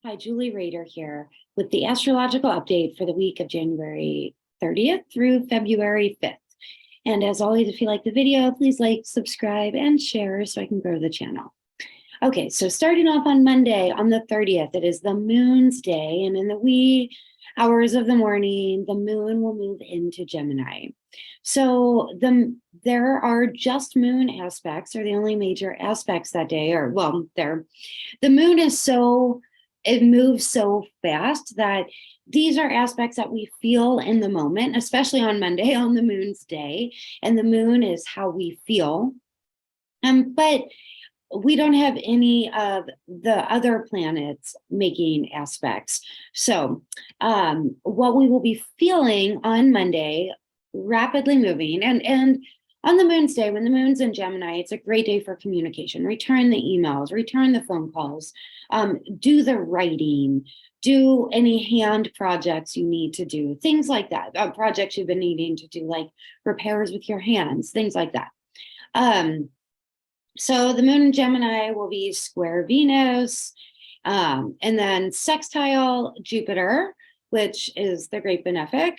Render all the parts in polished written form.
Hi, Julie Rader here with the astrological update for the week of January 30th through February 5th. And as always, if you like the video, please like, subscribe, and share so I can grow the channel. Okay, so starting off on Monday, on the 30th, it is the moon's day, and in the wee hours of the morning, the moon will move into Gemini. So there are just moon aspects, or the only major aspects that day, or well, the moon is it moves so fast that these are aspects that we feel in the moment, especially on Monday, on the moon's day. And the moon is how we feel. But we don't have any of the other planets making aspects. So what we will be feeling on Monday, rapidly moving, and on the moon's day, when the moon's in Gemini, it's a great day for communication. Return the emails, return the phone calls, do the writing, do any hand projects you need to do, things like that. Projects you've been needing to do, like repairs with your hands, things like that. So the moon in Gemini will be square Venus, and then sextile Jupiter, which is the great benefic,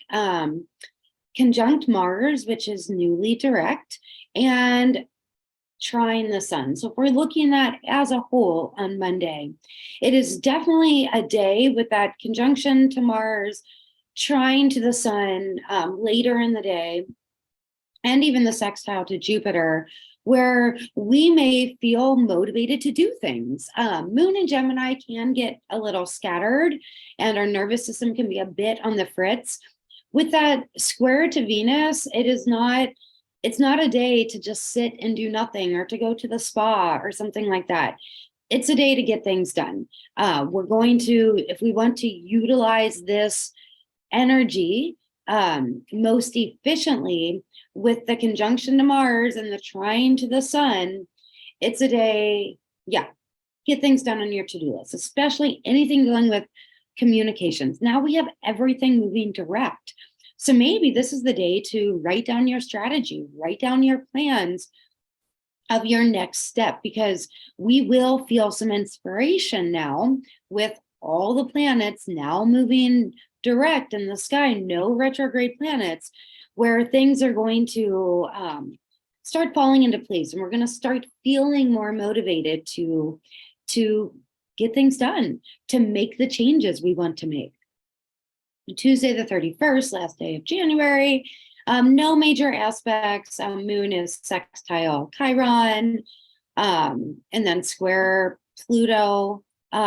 conjunct Mars, which is newly direct, and trine the sun. So if we're looking at as a whole on Monday, it is definitely a day with that conjunction to Mars, trine to the sun later in the day, and even the sextile to Jupiter, where we may feel motivated to do things. Moon in Gemini can get a little scattered, and our nervous system can be a bit on the fritz. With that square to Venus, it's not a day to just sit and do nothing, or to go to the spa or something like that. It's a day to get things done. We're going to, if we want to utilize this energy most efficiently with the conjunction to Mars and the trine to the sun, it's a day, get things done on your to-do list, especially anything dealing with communications. Now we have everything moving direct. So maybe this is the day to write down your strategy, write down your plans of your next step, because we will feel some inspiration now with all the planets now moving direct in the sky, no retrograde planets, where things are going to start falling into place, and we're going to start feeling more motivated to get things done, to make the changes we want to make. Tuesday the 31st, last day of January, no major aspects. Moon is sextile Chiron, and then square Pluto. Is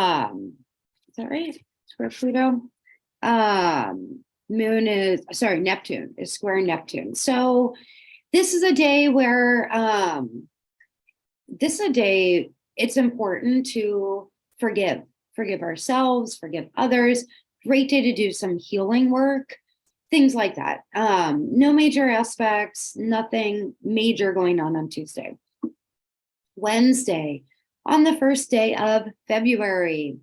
that right? Square Pluto. Neptune is square Neptune. So this is a day where it's important to forgive ourselves, forgive others. Great day to do some healing work, things like that. No major aspects, nothing major going on Tuesday. Wednesday, on the first day of February,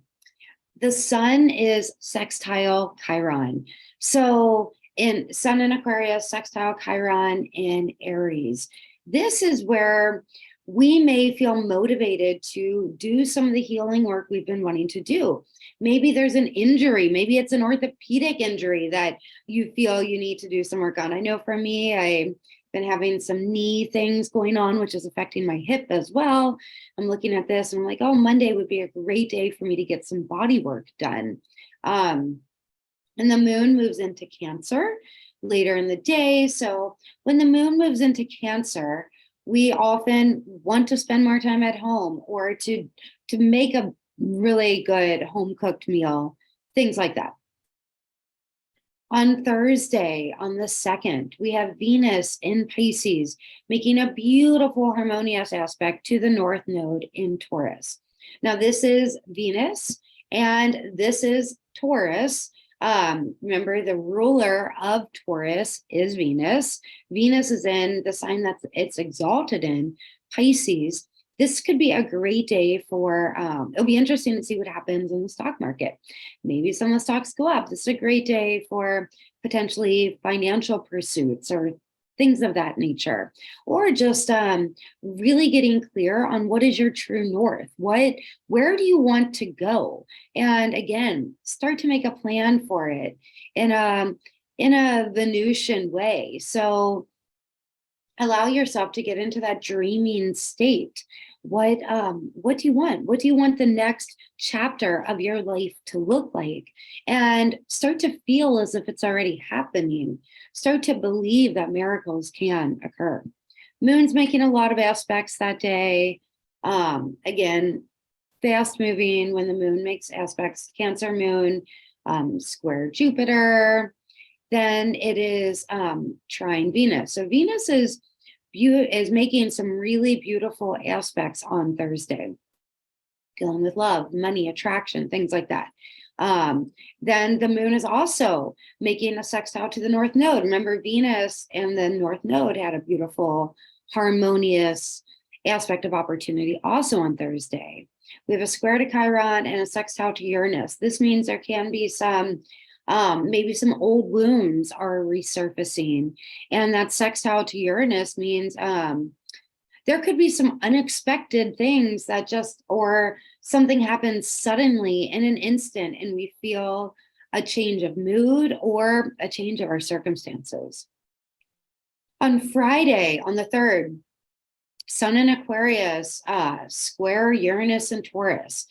the sun is sextile Chiron. So in Sun in Aquarius, sextile Chiron in Aries. This is where we may feel motivated to do some of the healing work we've been wanting to do. Maybe there's an injury, maybe it's an orthopedic injury that you feel you need to do some work on. I know for me, I've been having some knee things going on, which is affecting my hip as well. I'm looking at this and I'm like, oh, Monday would be a great day for me to get some body work done. And the moon moves into Cancer later in the day. So when the moon moves into Cancer, we often want to spend more time at home, or to make a really good home cooked meal, things like that. On Thursday, on the 2nd, we have Venus in Pisces, making a beautiful harmonious aspect to the North Node in Taurus. Now, this is Venus, and this is Taurus. Remember, the ruler of Taurus is Venus. Venus is in the sign that it's exalted in, Pisces. This could be a great day for, it'll be interesting to see what happens in the stock market. Maybe some of the stocks go up. This is a great day for potentially financial pursuits, or things of that nature, or just really getting clear on what is your true north, where do you want to go, and again, start to make a plan for it in a Venusian way. So allow yourself to get into that dreaming state. What do you want? What do you want the next chapter of your life to look like? And start to feel as if it's already happening. Start to believe that miracles can occur. Moon's making a lot of aspects that day. Again, fast moving when the moon makes aspects. Cancer moon, square Jupiter. Then it is trine Venus. So Venus is making some really beautiful aspects on Thursday, dealing with love, money, attraction, things like that. Then the moon is also making a sextile to the North Node. Remember, Venus and the North Node had a beautiful, harmonious aspect of opportunity also on Thursday. We have a square to Chiron and a sextile to Uranus. This means there can be some maybe some old wounds are resurfacing, and that sextile to Uranus means there could be some unexpected things that or something happens suddenly in an instant, and we feel a change of mood or a change of our circumstances. On Friday, on the 3rd, Sun in Aquarius, square Uranus and Taurus.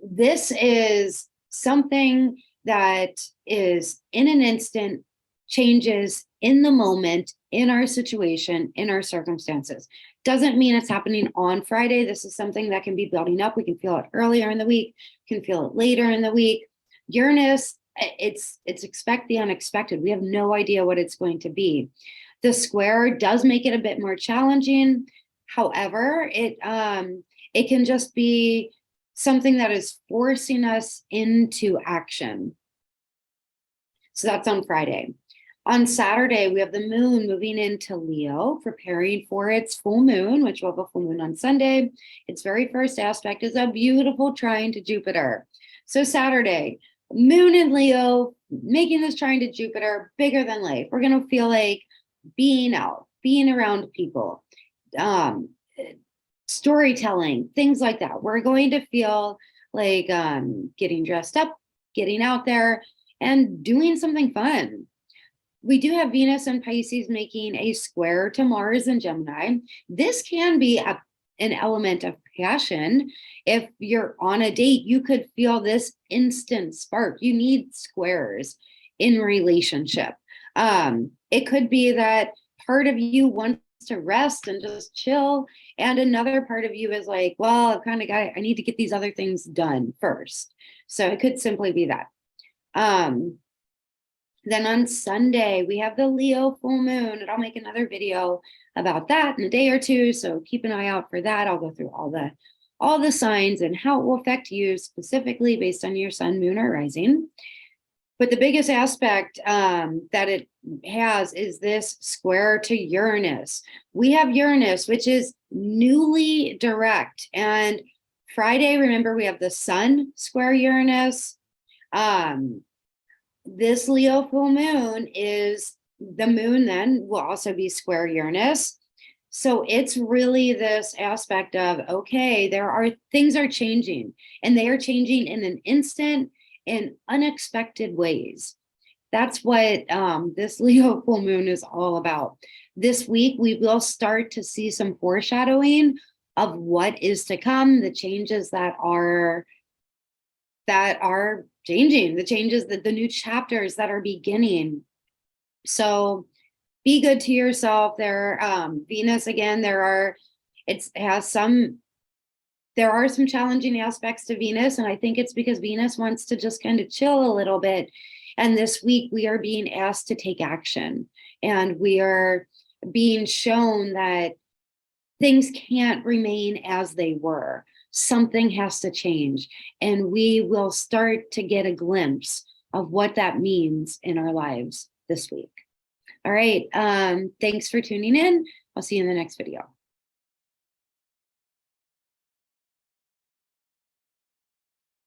This is something that is in an instant, changes in the moment, in our situation, in our circumstances. Doesn't mean it's happening on Friday. This is something that can be building up. We can feel it earlier in the week, can feel it later in the week. Uranus, it's expect the unexpected. We have no idea what it's going to be. The square does make it a bit more challenging. However, it can just be something that is forcing us into action. So that's on Friday. On Saturday, we have the moon moving into Leo, preparing for its full moon, which will have a full moon on Sunday. Its very first aspect is a beautiful trine to Jupiter. So Saturday, moon in Leo, making this trine to Jupiter, bigger than life. We're going to feel like being out, being around people, storytelling, things like that. We're going to feel like getting dressed up, getting out there, and doing something fun. We do have Venus and Pisces making a square to Mars and Gemini. This can be an element of passion. If you're on a date, you could feel this instant spark. You need squares in relationship. It could be that part of you wants to rest and just chill, and another part of you is like, well, I need to get these other things done first. So it could simply be that. Then on Sunday, we have the Leo full moon, and I'll make another video about that in a day or two. So keep an eye out for that. I'll go through all the signs and how it will affect you specifically based on your sun, moon, or rising. But the biggest aspect that it has is this square to Uranus. We have Uranus, which is newly direct. And Friday, remember, we have the sun square Uranus. This Leo full moon is the moon then will also be square Uranus. So it's really this aspect of, okay, things are changing, and they are changing in an instant, in unexpected ways. That's what this Leo full moon is all about. This week, we will start to see some foreshadowing of what is to come, the changes that are changing, the new chapters that are beginning. So be good to yourself. Venus, again, there are some challenging aspects to Venus, and I think it's because Venus wants to just kind of chill a little bit. And this week we are being asked to take action, and we are being shown that things can't remain as they were. Something has to change, and we will start to get a glimpse of what that means in our lives this week. All right. Thanks for tuning in. I'll see you in the next video.